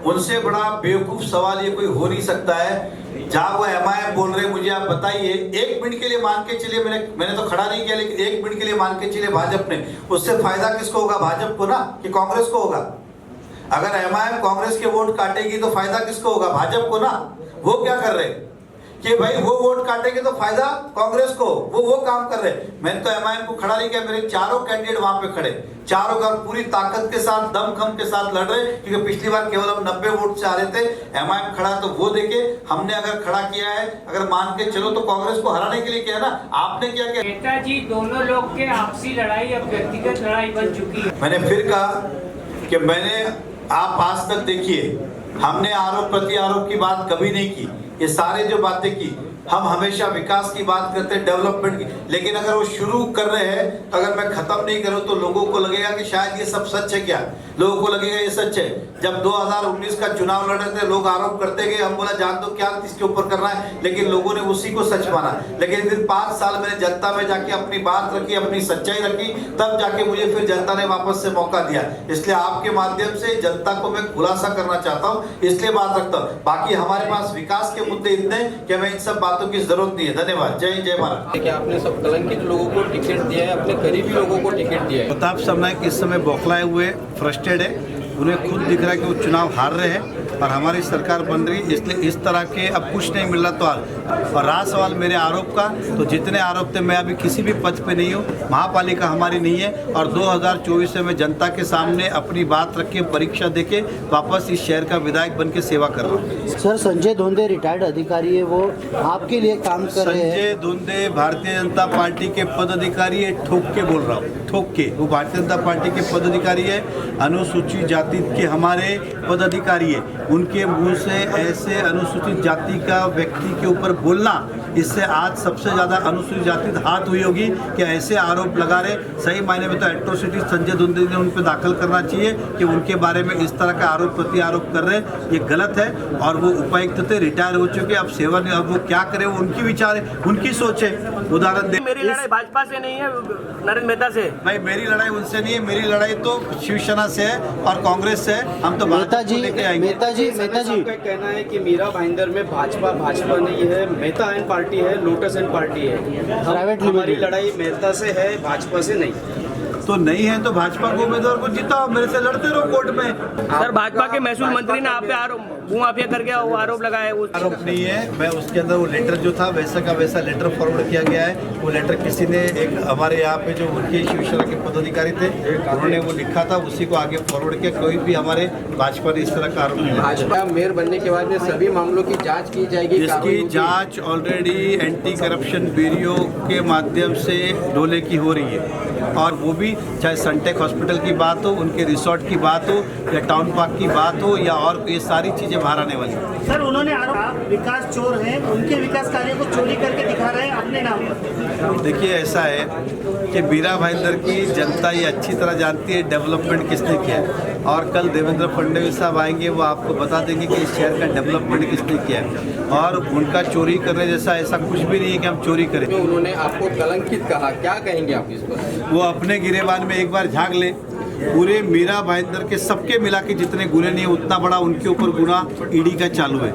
उनसे बड़ा बेवकूफ सवाल ये कोई हो नहीं सकता है। जहाँ वो एमआईएम बोल रहे, मुझे आप बताइए, एक मिनट के लिए मान के चलिए, मैंने तो खड़ा नहीं किया, लेकिन एक मिनट के लिए मान के चलिए भाजपा ने, उससे फायदा किसको होगा? भाजपा को ना, कि कांग्रेस को होगा? अगर एमआईएम कांग्रेस के वोट काटेगी तो फायदा किसको होगा? भाजपा को ना। वो क्या कर रहे कि भाई वो वोट काटेंगे तो फायदा कांग्रेस को, वो काम कर रहे। मैंने तो एमआईएम को खड़ा नहीं किया, मेरे चारों कैंडिडेट वहां पे खड़े, चारों का पूरी ताकत के साथ, दमखम के साथ लड़ रहे, क्योंकि पिछली बार केवल हम 90 वोट से आ रहे थे। एमआईएम खड़ा तो वो देखे, हमने अगर खड़ा किया है, अगर मान के चलो तो कांग्रेस को हराने के लिए किया ना। आपने क्या किया? नेताजी, दोनों लोग के आपसी लड़ाई अब व्यक्तिगत लड़ाई बन चुकी है। मैंने फिर कहा कि आप आज तक देखिए, हमने आरोप प्रति आरोप की बात कभी नहीं की। ये सारे जो बातें की, हम हमेशा विकास की बात करते हैं, डेवलपमेंट की, लेकिन अगर वो शुरू कर रहे हैं, अगर मैं खत्म नहीं करूं तो लोगों को लगेगा कि शायद ये सब सच है। क्या लोगों को लगेगा ये सच है? जब 2019 का चुनाव लड़ रहे थे, लोग आरोप करते गए, हम बोला जान दो क्या इसके ऊपर करना है, लेकिन लोगों ने उसी को सच माना। लेकिन फिर 5 साल मैंने जनता में जाके अपनी बात रखी, अपनी सच्चाई रखी, तब जाके मुझे फिर जनता ने वापस से मौका दिया। इसलिए आपके माध्यम से जनता को मैं खुलासा करना चाहता हूँ, इसलिए बात रखता हूँ। बाकी हमारे पास विकास के मुद्दे इतने कि हमें इन सब बातों की जरूरत नहीं है। धन्यवाद। जय हिंद, जय भारत। देखिए, आपने सब कलंकित लोगों को टिकट दिया है, अपने करीबी लोगों को टिकट दिया है। प्रताप सरनाईक इस समय बौखलाए हुए, फ्रस्ट्रेटेड है, उन्हें खुद दिख रहा है कि वो चुनाव हार रहे हैं और हमारी सरकार बन रही, इसलिए इस तरह के अब कुछ नहीं मिल रहा। तो और रहा सवाल मेरे आरोप का, तो जितने आरोप थे, मैं अभी किसी भी पद पे नहीं हूँ, महापालिका हमारी नहीं है, और 2024 में मैं जनता के सामने अपनी बात रख के, परीक्षा देके वापस इस शहर का विधायक बन के सेवा कर रहा हूँ। सर, संजय धोंडे रिटायर्ड अधिकारी है, वो आपके लिए काम कर रहे हैं। संजय धोंडे भारतीय जनता पार्टी के पदाधिकारी है, ठोक के बोल रहा हूँ, ठोक के। वो भारतीय जनता पार्टी के पदाधिकारी है, अनुसूचित जाति के हमारे पदाधिकारी है। उनके मुंह से ऐसे अनुसूचित जाति का व्यक्ति के ऊपर बोलना, इससे आज सबसे ज़्यादा अनुसूचित जाति हाथ हुई होगी कि ऐसे आरोप लगा रहे। सही मायने में तो एट्रोसिटी संजय धोंडे ने उन पर दाखिल करना चाहिए कि उनके बारे में इस तरह का आरोप प्रति आरोप कर रहे, ये गलत है। और वो उपायुक्त थे, रिटायर हो चुके, अब सेवा नहीं, अब वो क्या करे, वो उनकी विचार है, उनकी सोच है। उदाहरण दे, मेरी लड़ाई भाजपा से नहीं है, नरेंद्र मेहता से। भाई मेरी लड़ाई उनसे नहीं है, मेरी लड़ाई तो शिवसेना से है और कांग्रेस से है। हम तो मेहता जी का कहना है कि मीरा भाईंदर में भाजपा नहीं है, मेहता एंड पार्टी है, लोटस एंड पार्टी है। प्राइवेट हमारी लड़ाई मेहता से है, भाजपा से नहीं। तो नहीं है तो भाजपा को उम्मीदवार को जिताओ, मेरे से लड़ते रहो कोर्ट में। सर, भाजपा के महसूल मंत्री ने आप पे आरोप भूमाफिया करके वो आरोप लगाया है। आरोप नहीं है, मैं उसके अंदर वो लेटर जो था वैसा का वैसा लेटर फॉरवर्ड किया गया है। वो लेटर किसी ने, एक हमारे यहाँ पे जो उनके शिवसेना के पदाधिकारी थे, उन्होंने वो लिखा था, उसी को आगे फॉरवर्ड किया। कोई भी हमारे भाजपा ने इस तरह का आरोप नहीं है। भाजपा मेयर बनने के बाद में सभी मामलों की जाँच की जाएगी। इसकी जाँच ऑलरेडी एंटी करप्शन ब्यूरो के माध्यम से ढोले की हो रही है, और वो भी चाहे सनटेक हॉस्पिटल की बात हो, उनके रिसोर्ट की बात हो, या टाउन पार्क की बात हो, या और ये सारी चीज़ें बाहर आने वाली हैं। सर, उन्होंने आरोप विकास चोर हैं, उनके विकास कार्य को चोरी करके दिखा रहे हैं अपने नाम पर। देखिए, ऐसा है कि मीरा भाईंदर की जनता ये अच्छी तरह जानती है डेवलपमेंट किसने किया है, और कल देवेंद्र फडणवीस साहब आएंगे, वो आपको बता देंगे कि इस शहर का डेवलपमेंट किसने किया है। और उनका चोरी करने जैसा ऐसा कुछ भी नहीं है कि हम चोरी करें। उन्होंने आपको कलंकित कहा, क्या कहेंगे आप इस पर? वो अपने गिरेबान में एक बार झांक ले। पूरे मीरा भाईंदर के सबके मिला के जितने गुने नहीं है, उतना बड़ा उनके ऊपर गुना ईडी का चालू है।